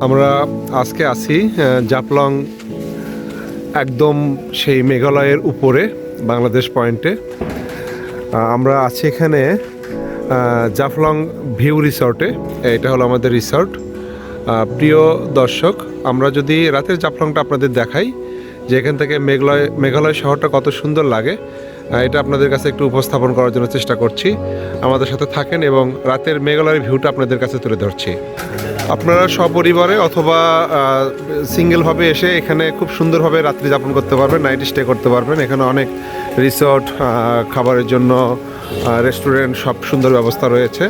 আমরা আজকে আছি জাফলং, একদম সেই মেঘালয়ের উপরে বাংলাদেশ পয়েন্টে। আমরা আছি এখানে জাফলং ভিউ রিসর্টে। এটা হলো আমাদের রিসর্ট। প্রিয় দর্শক, আমরা যদি রাতের জাফলংটা আপনাদের দেখাই যে এখান থেকে মেঘালয় শহরটা কত সুন্দর লাগে, এটা আপনাদের কাছে একটু উপস্থাপন করার জন্য চেষ্টা করছি। আমাদের সাথে থাকেন এবং রাতের মেঘালয়ের ভিউটা আপনাদের কাছে তুলে ধরছি। আপনারা সপরিবারে অথবা সিঙ্গেলভাবে এসে এখানে খুব সুন্দরভাবে রাত্রি যাপন করতে পারবেন, নাইট স্টে করতে পারবেন। এখানে অনেক রিসর্ট, খাবারের জন্য রেস্টুরেন্ট, সব সুন্দর ব্যবস্থা রয়েছে।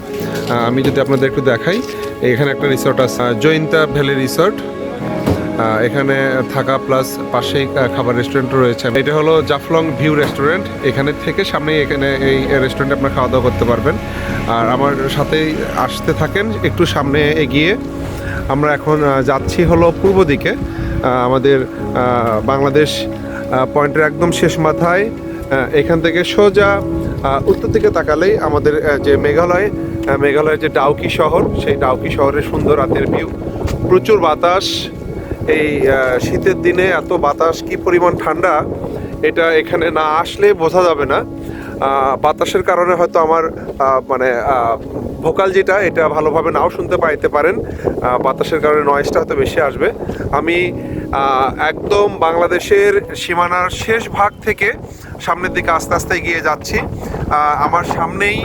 আমি যদি আপনাদের একটু দেখাই, এখানে একটা রিসর্ট আছে, জয়ন্তা ভ্যালি রিসর্ট। এখানে থাকা প্লাস পাশেই খাবার রেস্টুরেন্টও রয়েছে। এটা হলো জাফলং ভিউ রেস্টুরেন্ট। এখানে থেকে সামনেই এখানে এই রেস্টুরেন্টে আপনারা খাওয়া দাওয়া করতে পারবেন। আর আমার সাথেই আসতে থাকেন একটু সামনে এগিয়ে। আমরা এখন যাচ্ছি হলো পূর্ব দিকে, আমাদের বাংলাদেশ পয়েন্টের একদম শেষ মাথায়। এখান থেকে সোজা উত্তর দিকে তাকালেই আমাদের যে মেঘালয়ের যে ডাউকি শহর, সেই ডাউকি শহরের সুন্দর রাতের ভিউ। প্রচুর বাতাস, এই শীতের দিনে এত বাতাস, কি পরিমাণ ঠান্ডা, এটা এখানে না আসলে বোঝা যাবে না। বাতাসের কারণে হয়তো আমার ভোকাল যেটা, এটা ভালোভাবে নাও শুনতে পাইতে পারেন। বাতাসের কারণে নয়েজটা হয়তো বেশি আসবে। আমি একদম বাংলাদেশের সীমানার শেষ ভাগ থেকে সামনের দিকে আস্তে আস্তে এগিয়ে যাচ্ছি। আমার সামনেই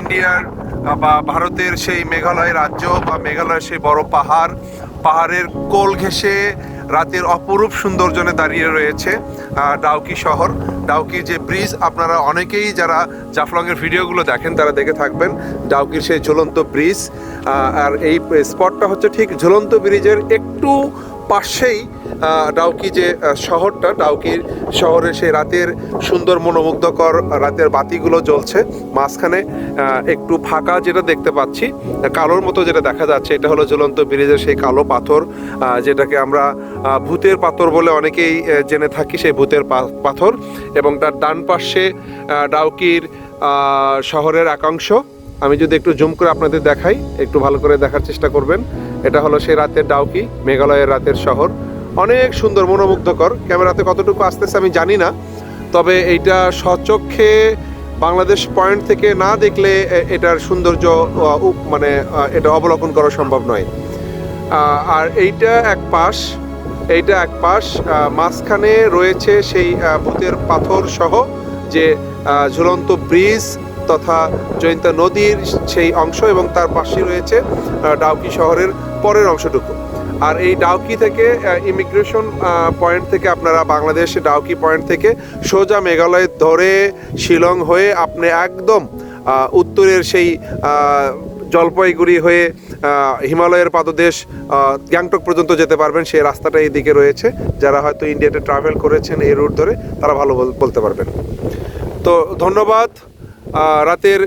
ইন্ডিয়ার বা ভারতের সেই মেঘালয় রাজ্য বা মেঘালয়ের সেই বড় পাহাড়ের কোল ঘেঁষে রাতের অপরূপ সৌন্দর্যনে দাঁড়িয়ে রয়েছে ডাউকি শহর। ডাউকির যে ব্রিজ, আপনারা অনেকেই যারা জাফলংয়ের ভিডিওগুলো দেখেন তারা দেখে থাকবেন ডাউকির সেই ঝুলন্ত ব্রিজ। আর এই স্পটটা হচ্ছে ঠিক ঝুলন্ত ব্রিজের একটু পাশেই ডাউকি যে শহরটা, ডাউকির শহরের সেই রাতের সুন্দর মনোমুগ্ধকর রাতের বাতিগুলো জ্বলছে। মাঝখানে একটু ফাঁকা যেটা দেখতে পাচ্ছি, কালোর মতো যেটা দেখা যাচ্ছে, এটা হলো ঝুলন্ত ব্রিজের সেই কালো পাথর, যেটাকে আমরা ভূতের পাথর বলে অনেকেই জেনে থাকি, সেই ভূতের পাথর। এবং তার ডান পাশে ডাউকির শহরের একাংশ। আমি যদি একটু জুম করে আপনাদের দেখাই, একটু ভালো করে দেখার চেষ্টা করবেন। এটা হলো সেই রাতের ডাউকি, মেঘালয়ের রাতের শহর। অনেক সুন্দর, মনোমুগ্ধকর। ক্যামেরাতে কতটুকু আসতেছে আমি জানি না, তবে এইটা স্বচক্ষে বাংলাদেশ পয়েন্ট থেকে না দেখলে এটার সৌন্দর্য এটা অবলোকন করা সম্ভব নয়। আর এইটা এক পাশ, মাঝখানে রয়েছে সেই ভূতের পাথর সহ যে ঝুলন্ত ব্রিজ তথা জয়ন্তা নদীর সেই অংশ, এবং তার পাশে রয়েছে ডাউকি শহরের পরের অংশটুকু। আর এই ডাউকি থেকে ইমিগ্রেশন পয়েন্ট থেকে আপনারা বাংলাদেশ ডাউকি পয়েন্ট থেকে সোজা মেঘালয় ধরে শিলং হয়ে আপনি একদম উত্তরের সেই জলপাইগুড়ি হয়ে হিমালয়ের পাদদেশ গ্যাংটক পর্যন্ত যেতে পারবেন। সেই রাস্তাটা এই দিকে রয়েছে। যারা হয়তো ইন্ডিয়াতে ট্রাভেল করেছেন এই রুট ধরে, তারা ভালো বলতে পারবেন। তো ধন্যবাদ। রাতের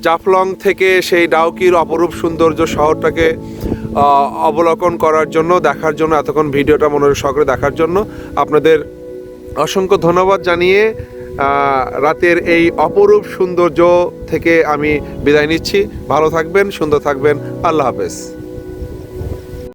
জাফলং থেকে সেই ডাউকির অপরূপ সৌন্দর্য শহরটাকে অবলোকন করার জন্য, দেখার জন্য, এতক্ষণ ভিডিওটা মনোযোগ সহকারে দেখার জন্য আপনাদের অসংখ্য ধন্যবাদ জানিয়ে রাতের এই অপরূপ সৌন্দর্য থেকে আমি বিদায় নিচ্ছি। ভালো থাকবেন, সুন্দর থাকবেন। আল্লাহ হাফেজ।